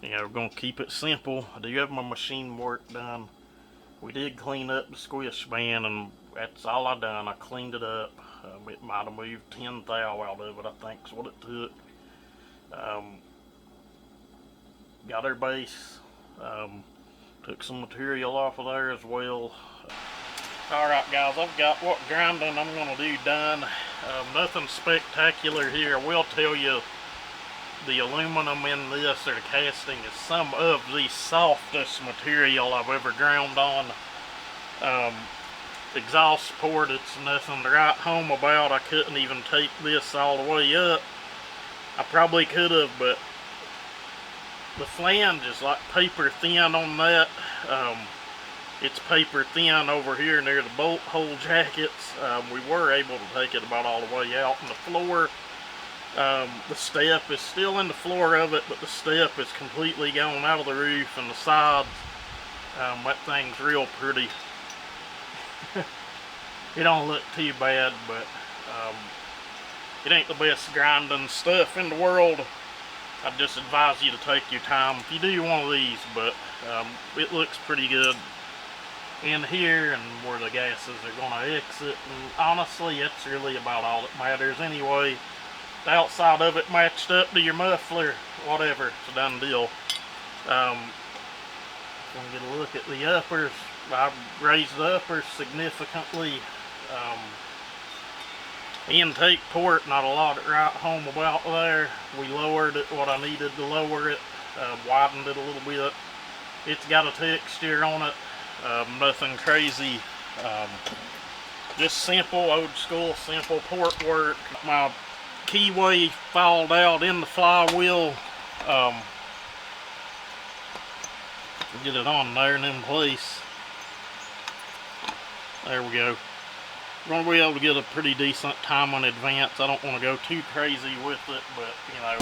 Yeah, we're gonna keep it simple. I do have my machine work done. We did clean up the squish van, and that's all I done. I cleaned it up. It might have moved 10 thou out of it, I think is what it took. Got our base. Took some material off of there as well. Alright guys, I've got what grinding I'm gonna do done. Nothing spectacular here. I will tell you, the aluminum in this, or the casting, is some of the softest material I've ever ground on. Exhaust port, it's nothing to write home about. I couldn't even tape this all the way up. I probably could have, but the flange is like paper thin on that. It's paper thin over here near the bolt hole jackets. We were able to take it about all the way out, and the floor, the step is still in the floor of it, but the step is completely gone out of the roof, and the sides, that thing's real pretty. It don't look too bad, but it ain't the best grinding stuff in the world. I'd just advise you to take your time if you do one of these, but it looks pretty good in here and where the gases are going to exit, and honestly that's really about all that matters anyway. The outside of it matched up to your muffler, whatever, it's a done deal. Gonna get a look at the uppers. I raised the uppers significantly. Intake port, not a lot to write home about there. We lowered it what I needed to lower it, widened it a little bit. It's got a texture on it, nothing crazy. Just simple, old school, simple port work. My keyway fouled out in the flywheel. Get it on there and in place. There we go. We're going to be able to get a pretty decent time in advance. I don't want to go too crazy with it, but you know.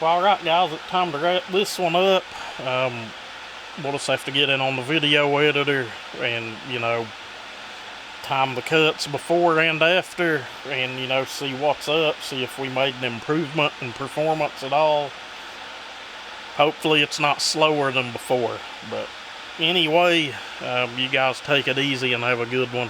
Well, alright guys, it's time to wrap this one up. We'll just have to get in on the video editor and, you know, time the cuts before and after, and, you know, see what's up, see if we made an improvement in performance at all. Hopefully it's not slower than before, but anyway, you guys take it easy and have a good one.